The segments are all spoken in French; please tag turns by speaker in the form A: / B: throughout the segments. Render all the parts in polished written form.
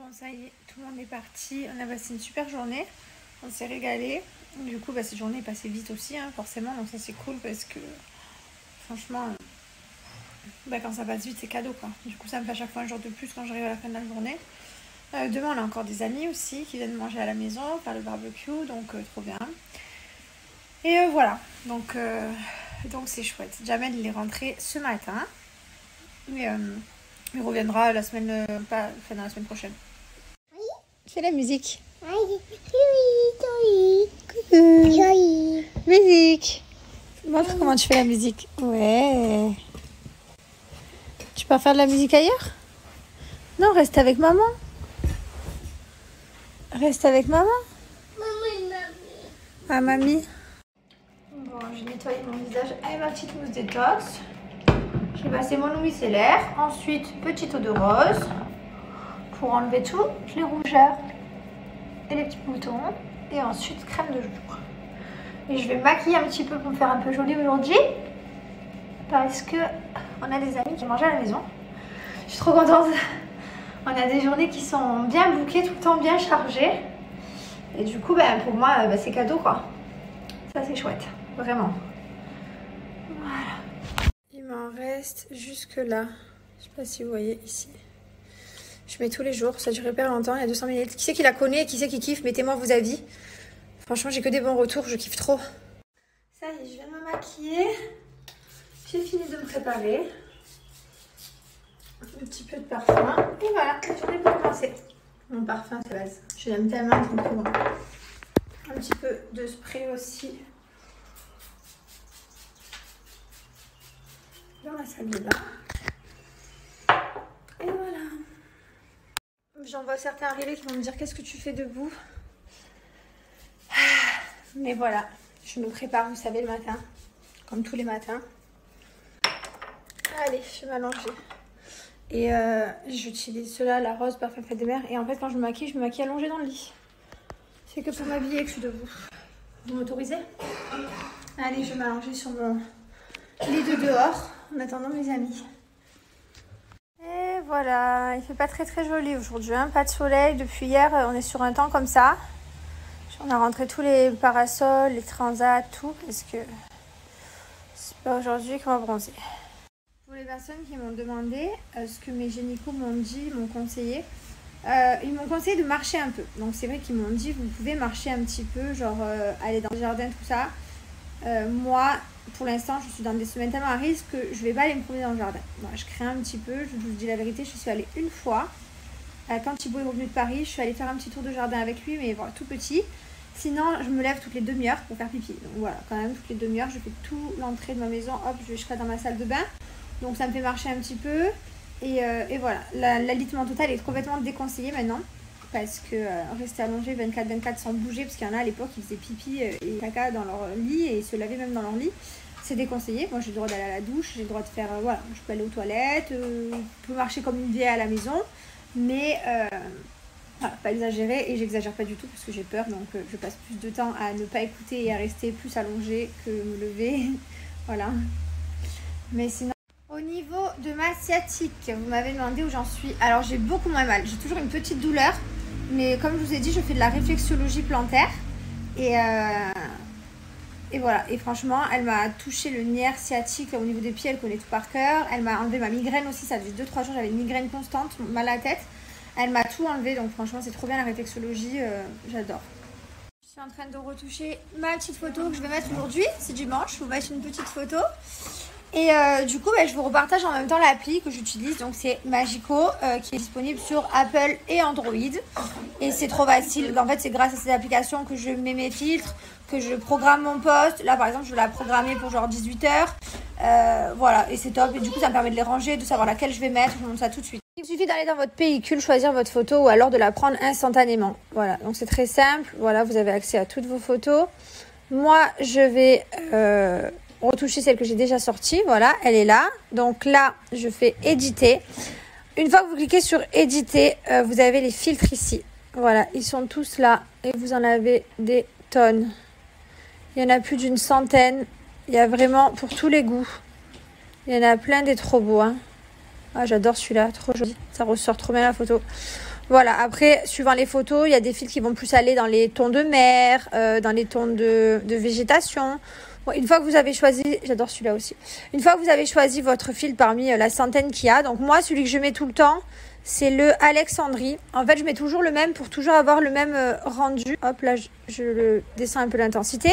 A: Bon, ça y est, tout le monde est parti. On a passé une super journée. On s'est régalé. Du coup, cette journée est passée vite aussi, hein, forcément. Donc ça, c'est cool parce que, franchement, quand ça passe vite, c'est cadeau, quoi. Du coup, ça me fait à chaque fois un jour de plus quand j'arrive à la fin de la journée. Demain, on a encore des amis aussi qui viennent manger à la maison, faire le barbecue. Donc, trop bien. Et voilà. Donc c'est chouette. Jamel, il est rentré ce matin. Mais il reviendra la semaine, dans la semaine prochaine. Fais la musique. Coucou. Musique. Montre comment tu fais la musique. Ouais. Tu peux faire de la musique ailleurs? Non, reste avec maman. Reste avec maman. Ah, mamie. Bon, j'ai nettoyé mon visage avec ma petite mousse détox. J'ai passé mon eau micellaire. Ensuite, petite eau de rose pour enlever toutes les rougeurs et les petits boutons. Et ensuite, crème de jour. Et je vais me maquiller un petit peu pour me faire un peu jolie aujourd'hui. Parce que on a des amis qui mangent à la maison. Je suis trop contente. On a des journées qui sont bien bookées, tout le temps bien chargées. Et du coup, pour moi, c'est cadeau, quoi. Ça, c'est chouette. Vraiment. Voilà. Il m'en reste jusque là. Je sais pas si vous voyez ici. Je mets tous les jours. Ça dure hyper longtemps. Il y a 200 ml. Qui c'est qui la connaît? Qui c'est qui kiffe? Mettez-moi vos avis. Franchement, j'ai que des bons retours. Je kiffe trop. Ça y est, je viens de me maquiller. J'ai fini de me préparer. Un petit peu de parfum. Et voilà, la journée peut commencer. Mon parfum, c'est base. Je l'aime tellement. Donc bon. Un petit peu de spray aussi. Dans la salle de bain. Et voilà. J'en vois certains arriver qui vont me dire qu'est-ce que tu fais debout. Mais voilà, je me prépare, vous savez, le matin. Comme tous les matins. Allez, je vais m'allonger. Et j'utilise cela, la rose parfum fête des mères. Et en fait, quand je me maquille allongée dans le lit. C'est que pour m'habiller que je suis debout. Vous m'autorisez? Allez, je vais m'allonger sur mon lit de dehors. En attendant mes amis. Et voilà, il fait pas très très joli aujourd'hui, hein. Pas de soleil. Depuis hier, on est sur un temps comme ça. On a rentré tous les parasols, les transats, tout, parce que c'est pas aujourd'hui qu'on va bronzer. Pour les personnes qui m'ont demandé ce que mes gynécos m'ont dit, m'ont conseillé, ils m'ont conseillé de marcher un peu. Donc c'est vrai qu'ils m'ont dit, vous pouvez marcher un petit peu, genre aller dans le jardin, tout ça. Moi, pour l'instant, je suis dans des semaines tellement à risque que je vais pas aller me promener dans le jardin. Moi, je crains un petit peu, je vous dis la vérité, je suis allée une fois. Quand Thibaut est revenu de Paris, je suis allée faire un petit tour de jardin avec lui, mais voilà, tout petit. Sinon, je me lève toutes les demi-heures pour faire pipi. Donc voilà, quand même, toutes les demi-heures, je fais tout l'entrée de ma maison, hop, je serai dans ma salle de bain. Donc ça me fait marcher un petit peu. Et voilà, l'alitement total est complètement déconseillé maintenant. Parce que rester allongé 24-24 sans bouger, parce qu'il y en a à l'époque qui faisaient pipi et caca dans leur lit et se lavaient même dans leur lit, c'est déconseillé. Moi j'ai le droit d'aller à la douche, j'ai le droit de faire, voilà, je peux aller aux toilettes, je peux marcher comme une vieille à la maison, mais voilà, pas exagérer, et j'exagère pas du tout parce que j'ai peur, donc je passe plus de temps à ne pas écouter et à rester plus allongée que me lever, voilà. Mais sinon, au niveau de ma sciatique, vous m'avez demandé où j'en suis. Alors j'ai beaucoup moins mal, j'ai toujours une petite douleur. Mais comme je vous ai dit, je fais de la réflexologie plantaire. Et voilà. Et franchement, elle m'a touché le nerf sciatique au niveau des pieds. Elle connaît tout par cœur. Elle m'a enlevé ma migraine aussi. Ça faisait 2-3 jours, j'avais une migraine constante, mal à la tête. Elle m'a tout enlevé. Donc franchement, c'est trop bien la réflexologie. J'adore. Je suis en train de retoucher ma petite photo que je vais mettre aujourd'hui. C'est dimanche. Je vous mettre une petite photo. Et du coup, je vous repartage en même temps l'appli que j'utilise. Donc, c'est Magico qui est disponible sur Apple et Android. Et c'est trop facile. En fait, c'est grâce à ces applications que je mets mes filtres, que je programme mon post. Là, par exemple, je vais la programmer pour genre 18h. Voilà, et c'est top. Et du coup, ça me permet de les ranger, de savoir laquelle je vais mettre. Je vous montre ça tout de suite. Il suffit d'aller dans votre pellicule, choisir votre photo ou alors de la prendre instantanément. Voilà, donc c'est très simple. Voilà, vous avez accès à toutes vos photos. Moi, je vais retoucher celle que j'ai déjà sortie. Voilà, elle est là. Donc là, je fais éditer. Une fois que vous cliquez sur éditer, vous avez les filtres ici. Voilà, ils sont tous là et vous en avez des tonnes. Il y en a plus d'une centaine. Il y a vraiment pour tous les goûts. Il y en a plein des trop beaux, hein. Ah, j'adore celui-là, trop joli. Ça ressort trop bien la photo. Voilà, après, suivant les photos, il y a des filtres qui vont plus aller dans les tons de mer, dans les tons de végétation. Bon, une fois que vous avez choisi, j'adore celui-là aussi. Une fois que vous avez choisi votre filtre parmi la centaine qu'il y a, donc moi, celui que je mets tout le temps, c'est le Alexandrie. En fait, je mets toujours le même pour toujours avoir le même rendu. Hop, là, je le descends un peu l'intensité.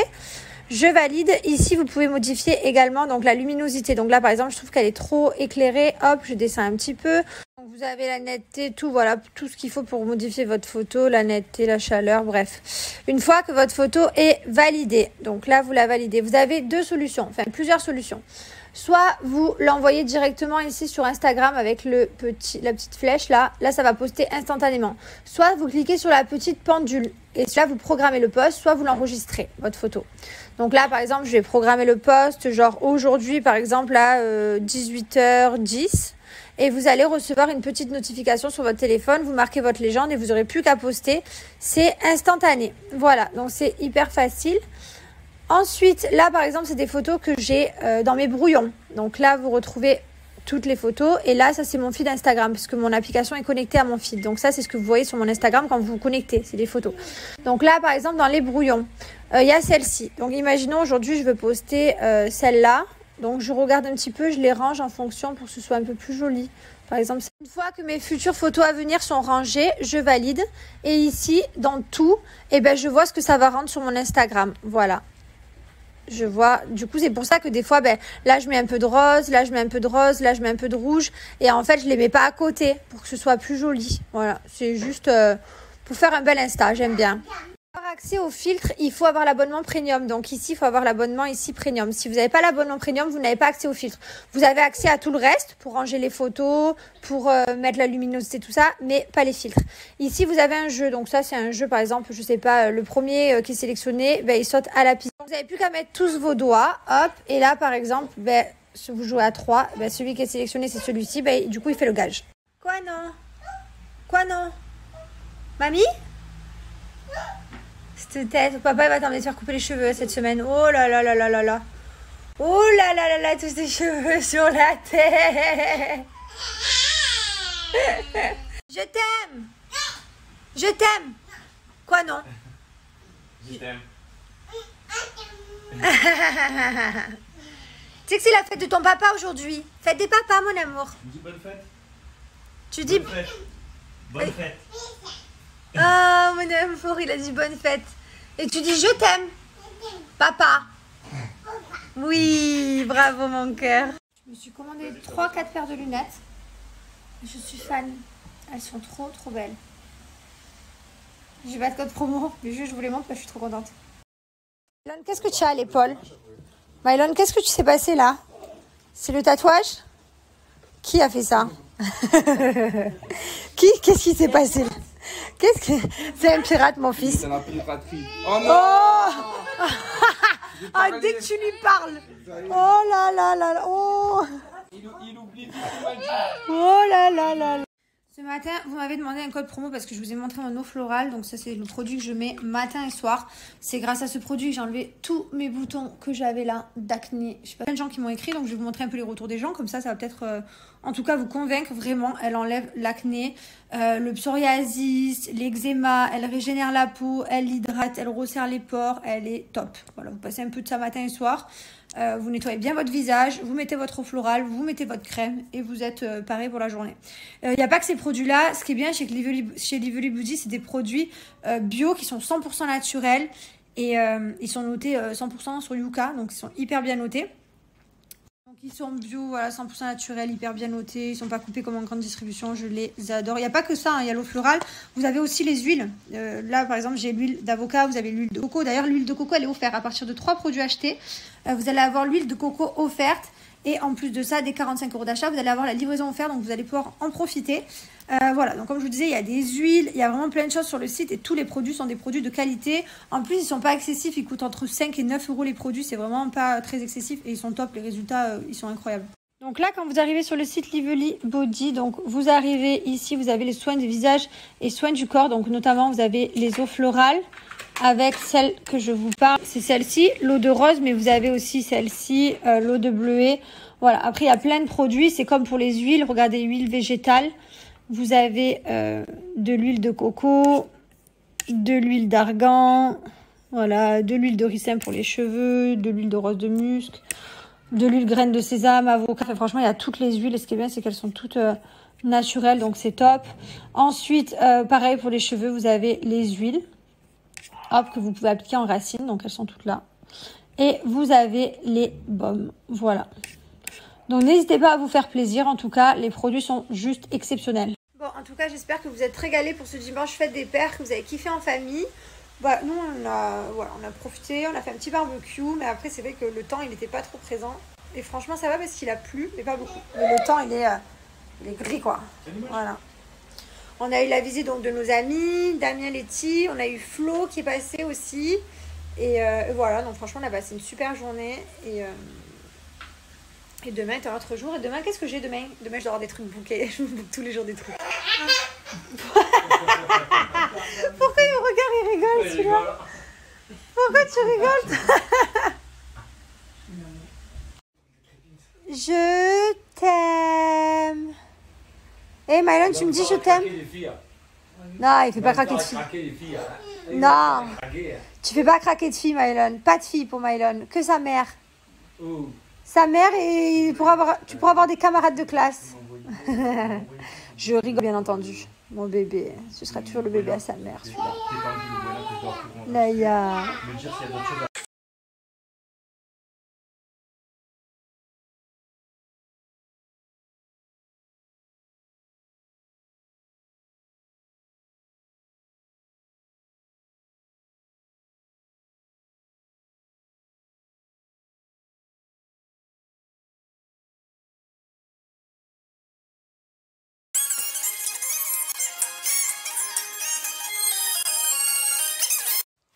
A: Je valide. Ici, vous pouvez modifier également donc la luminosité. Donc là, par exemple, je trouve qu'elle est trop éclairée. Hop, je descends un petit peu. Donc, vous avez la netteté, tout, voilà, tout ce qu'il faut pour modifier votre photo, la netteté, la chaleur, bref. Une fois que votre photo est validée, donc là, vous la validez. Vous avez deux solutions, enfin plusieurs solutions. Soit vous l'envoyez directement ici sur Instagram avec la petite flèche là. Là, ça va poster instantanément. Soit vous cliquez sur la petite pendule et là, vous programmez le post, soit vous l'enregistrez, votre photo. Donc là, par exemple, je vais programmer le post, genre aujourd'hui, par exemple, à 18h10. Et vous allez recevoir une petite notification sur votre téléphone. Vous marquez votre légende et vous n'aurez plus qu'à poster. C'est instantané. Voilà, donc c'est hyper facile. Ensuite, là, par exemple, c'est des photos que j'ai dans mes brouillons. Donc là, vous retrouvez toutes les photos. Et là, ça, c'est mon feed Instagram puisque mon application est connectée à mon feed. Donc ça, c'est ce que vous voyez sur mon Instagram quand vous vous connectez. C'est des photos. Donc là, par exemple, dans les brouillons, il y a celle-ci. Donc imaginons, aujourd'hui, je veux poster celle-là. Donc, je regarde un petit peu, je les range en fonction pour que ce soit un peu plus joli. Par exemple, une fois que mes futures photos à venir sont rangées, je valide. Et ici, dans tout, eh ben, je vois ce que ça va rendre sur mon Instagram. Voilà. Je vois. Du coup, c'est pour ça que des fois, ben, là, je mets un peu de rose, là, je mets un peu de rose, là, je mets un peu de rouge. Et en fait, je ne les mets pas à côté pour que ce soit plus joli. Voilà. C'est juste pour faire un bel Insta. J'aime bien. Pour avoir accès au filtre, il faut avoir l'abonnement premium. Donc ici, il faut avoir l'abonnement ici premium. Si vous n'avez pas l'abonnement premium, vous n'avez pas accès au filtre. Vous avez accès à tout le reste pour ranger les photos, pour mettre la luminosité, tout ça, mais pas les filtres. Ici, vous avez un jeu. Donc ça, c'est un jeu, par exemple, je sais pas, le premier qui est sélectionné, ben, il saute à la piste. Donc, vous n'avez plus qu'à mettre tous vos doigts. Hop. Et là, par exemple, ben, si vous jouez à 3, ben, celui qui est sélectionné, c'est celui-ci. Ben, du coup, il fait le gage. Quoi non? Quoi non? Mamie? Cette tête, papa il va t'emmener te faire couper les cheveux cette semaine. Oh là là là là là là. Oh là là là là, tous ces cheveux sur la tête. Je t'aime. Je t'aime. Quoi non?
B: Je t'aime.
A: Tu sais que c'est la fête de ton papa aujourd'hui. Fête des papas, mon amour.
B: Tu dis bonne fête?
A: Tu dis...
B: Bonne fête. Bonne fête.
A: Oh, mon amour, il a dit bonne fête. Et tu dis je t'aime, papa. Oui, bravo mon cœur. Je me suis commandé 3-4 paires de lunettes. Je suis fan. Elles sont trop belles. J'ai pas de code promo, mais juste je vous les montre parce que je suis trop contente. Mylène, qu'est-ce que tu as à l'épaule? Mylène, qu'est-ce que tu sais passer là? C'est le tatouage? Qui a fait ça? Qu'est-ce qui s'est passé là? Qu'est-ce que... C'est un pirate, mon fils.
B: C'est la piraterie. Oh non!
A: Oh ah, dès que tu lui parles. Oh là là là là. Oh,
B: Il oublie tout ce qu'il m'a dit.
A: oh là là là là. Ce matin, vous m'avez demandé un code promo parce que je vous ai montré mon eau florale. Donc ça, c'est le produit que je mets matin et soir. C'est grâce à ce produit que j'ai enlevé tous mes boutons que j'avais là d'acné. Je sais pas, plein de gens qui m'ont écrit. Donc je vais vous montrer un peu les retours des gens. Comme ça va peut-être, en tout cas, vous convaincre vraiment. Elle enlève l'acné, le psoriasis, l'eczéma. Elle régénère la peau, elle l'hydrate, elle resserre les pores. Elle est top. Voilà, vous passez un peu de ça matin et soir. Vous nettoyez bien votre visage, vous mettez votre eau florale, vous mettez votre crème et vous êtes paré pour la journée. Il n'y a pas que ces produits-là. Ce qui est bien chez Lively Beauty, c'est des produits bio qui sont 100% naturels et ils sont notés 100% sur Yuka, donc ils sont hyper bien notés. Donc ils sont bio, voilà, 100% naturels, hyper bien notés, ils sont pas coupés comme en grande distribution, je les adore. Il n'y a pas que ça, hein, il y a l'eau florale, vous avez aussi les huiles. Là par exemple j'ai l'huile d'avocat, vous avez l'huile de coco. D'ailleurs l'huile de coco elle est offerte à partir de 3 produits achetés. Vous allez avoir l'huile de coco offerte. Et en plus de ça, dès 45 € d'achat, vous allez avoir la livraison offerte, donc vous allez pouvoir en profiter. Voilà, donc comme je vous disais, il y a des huiles, il y a vraiment plein de choses sur le site et tous les produits sont des produits de qualité. En plus, ils ne sont pas excessifs, ils coûtent entre 5 et 9 € les produits, c'est vraiment pas très excessif et ils sont top, les résultats, ils sont incroyables. Donc là, quand vous arrivez sur le site Lively Body, donc vous arrivez ici, vous avez les soins du visage et soins du corps, donc notamment vous avez les eaux florales. Avec celle que je vous parle, c'est celle-ci, l'eau de rose, mais vous avez aussi celle-ci, l'eau de bleuet. Voilà, après il y a plein de produits, c'est comme pour les huiles, regardez, huile végétale. Vous avez de l'huile de coco, de l'huile d'argan, voilà, de l'huile de ricin pour les cheveux, de l'huile de rose de musc, de l'huile graine de sésame, avocat. Enfin, franchement, il y a toutes les huiles. Et ce qui est bien, c'est qu'elles sont toutes naturelles, donc c'est top. Ensuite, pareil pour les cheveux, vous avez les huiles, hop, que vous pouvez appliquer en racines, donc elles sont toutes là. Et vous avez les baumes, voilà. Donc n'hésitez pas à vous faire plaisir. En tout cas, les produits sont juste exceptionnels. Bon, en tout cas, j'espère que vous êtes régalés pour ce dimanche fête des pères, que vous avez kiffé en famille. Bah, nous, on a profité, on a fait un petit barbecue, mais après, c'est vrai que le temps, il n'était pas trop présent. Et franchement, ça va parce qu'il a plu, mais pas beaucoup. Mais le temps, il est gris, quoi. Voilà. On a eu la visite donc, de nos amis, Damien Letty, on a eu Flo qui est passé aussi. Et voilà, donc franchement, on a passé une super journée. Et demain est un autre jour. Et demain, qu'est-ce que j'ai demain? Demain, je dois avoir des trucs bouqués. Je boucle tous les jours des trucs. Pourquoi il me regarde, il rigole celui-là? Pourquoi tu rigoles? Je t'aime. Eh Mylon, tu me dis je t'aime? Non, il fait pas craquer de filles. Non, tu fais pas craquer de filles, Mylon. Pas de filles pour Mylon, que sa mère. Sa mère et tu pourras avoir des camarades de classe. Je rigole bien entendu. Mon bébé, ce sera toujours le bébé à sa mère, celui-là. Laïa.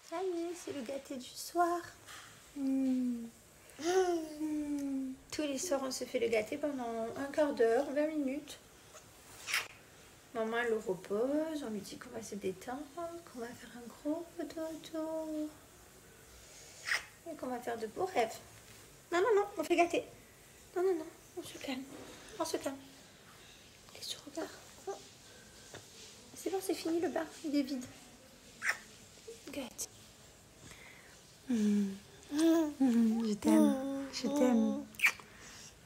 A: Ça y est, c'est le gâté du soir. Tous les soirs, on se fait le gâté pendant un quart d'heure, 20 minutes. Maman, elle le repose. On lui dit qu'on va se détendre, qu'on va faire un gros dodo. Et qu'on va faire de beaux rêves. Non, non, non, on fait gâter. Non, non, non, on se calme. On se calme. Qu'est-ce que tu regardes? C'est bon, c'est fini le bain. Il est vide. Gâte. Je t'aime. Je t'aime.